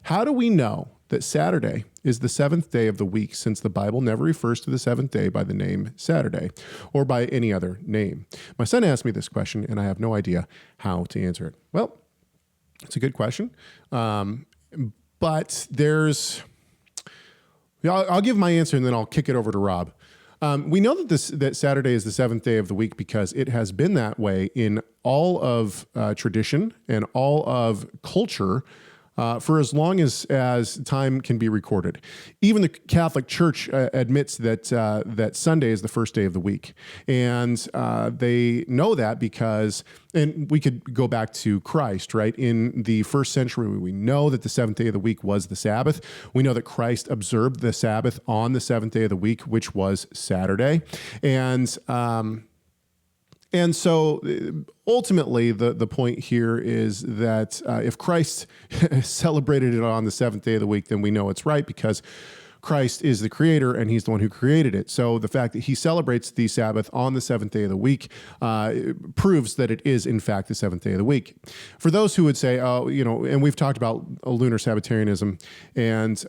How do we know that Saturday is the seventh day of the week, since the Bible never refers to the seventh day by the name Saturday or by any other name? My son asked me this question, and I have no idea how to answer it. Well, it's a good question, but I'll give my answer, and then I'll kick it over to Rob. We know that Saturday is the seventh day of the week because it has been that way in all of tradition and all of culture for as long as time can be recorded. Even the Catholic Church admits that Sunday is the first day of the week. And they know that because, and we could go back to Christ, right? In the first century, we know that the seventh day of the week was the Sabbath. We know that Christ observed the Sabbath on the seventh day of the week, which was Saturday. And so ultimately, the point here is that if Christ celebrated it on the seventh day of the week, then we know it's right because Christ is the creator and he's the one who created it. So the fact that he celebrates the Sabbath on the seventh day of the week proves that it is, in fact, the seventh day of the week. For those who would say, and we've talked about lunar Sabbatarianism and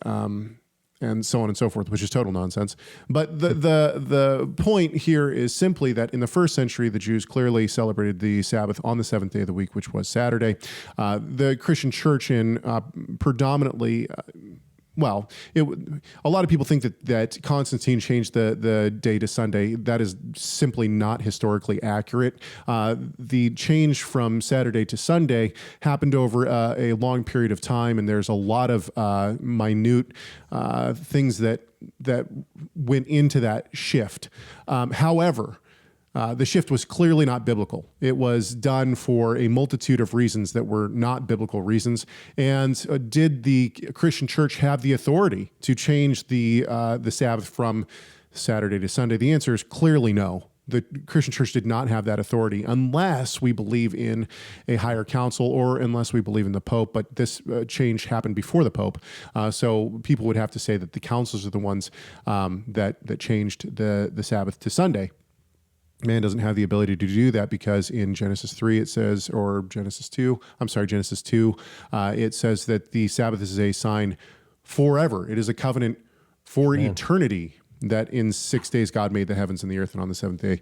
so on and so forth, which is total nonsense. But the point here is simply that in the first century, the Jews clearly celebrated the Sabbath on the seventh day of the week, which was Saturday. The Christian church in predominantly... a lot of people think that Constantine changed the day to Sunday. That is simply not historically accurate. The change from Saturday to Sunday happened over a long period of time, and there's a lot of minute things that went into that shift. However, the shift was clearly not biblical. It was done for a multitude of reasons that were not biblical reasons. And did the Christian church have the authority to change the Sabbath from Saturday to Sunday? The answer is clearly no. The Christian church did not have that authority unless we believe in a higher council or unless we believe in the Pope. But this change happened before the Pope. So people would have to say that the councils are the ones that changed the Sabbath to Sunday. Man doesn't have the ability to do that because in Genesis 3 it says, or Genesis 2, it says that the Sabbath is a sign forever. It is a covenant for eternity, that in 6 days God made the heavens and the earth, and on the seventh day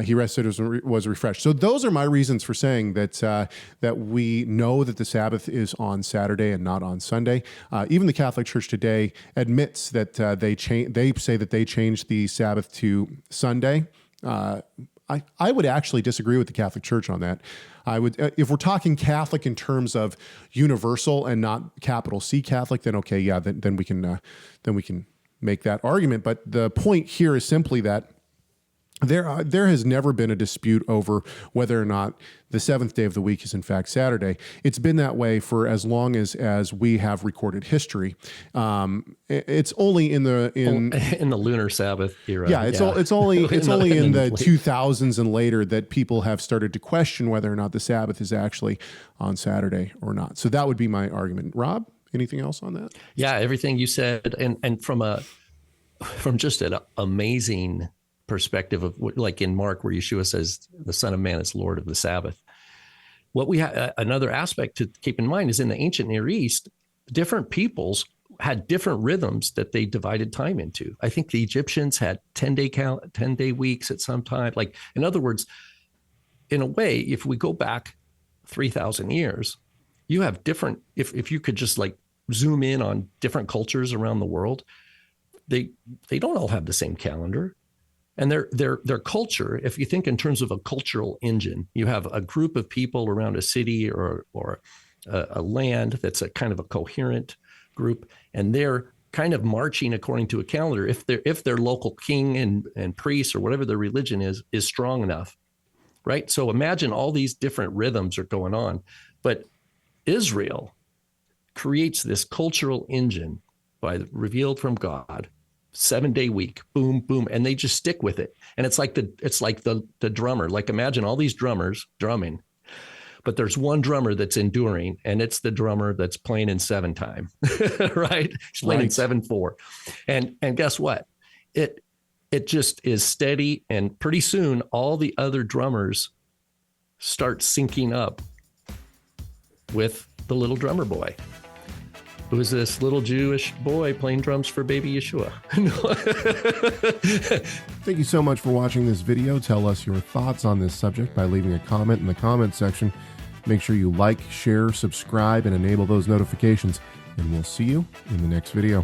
he rested, was refreshed. So those are my reasons for saying that we know that the Sabbath is on Saturday and not on Sunday. Even the Catholic Church today admits that they say that they changed the Sabbath to Sunday. I would actually disagree with the Catholic Church on that. I would, if we're talking Catholic in terms of universal and not capital C Catholic, then okay, yeah, then we can make that argument. But the point here is simply that there has never been a dispute over whether or not the seventh day of the week is in fact Saturday. It's been that way for as long as we have recorded history. It's only in the lunar Sabbath era. Yeah, it's only in the 2000s and later that people have started to question whether or not the Sabbath is actually on Saturday or not. So that would be my argument. Rob, anything else on that? Yeah, everything you said, and from just an amazing perspective of, like in Mark, where Yeshua says the Son of Man is Lord of the Sabbath. What we have, another aspect to keep in mind is in the ancient Near East, different peoples had different rhythms that they divided time into. I think the Egyptians had 10-day weeks at some time. Like, in other words, in a way, if we go back 3,000 years, you have different, if you could just like zoom in on different cultures around the world, they don't all have the same calendar. And their culture, if you think in terms of a cultural engine, you have a group of people around a city or a land that's a kind of a coherent group, and they're kind of marching according to a calendar. If their local king and priest or whatever their religion is strong enough, right? So imagine all these different rhythms are going on, but Israel creates this cultural engine revealed from God. 7-day week, boom, boom, and they just stick with it. And it's like the drummer. Like, imagine all these drummers drumming, but there's one drummer that's enduring, and it's the drummer that's playing in 7/time, right? He's playing in 7/4, and guess what? It just is steady, and pretty soon all the other drummers start syncing up with the little drummer boy. It was this little Jewish boy playing drums for baby Yeshua. Thank you so much for watching this video. Tell us your thoughts on this subject by leaving a comment in the comment section. Make sure you like, share, subscribe, and enable those notifications. And we'll see you in the next video.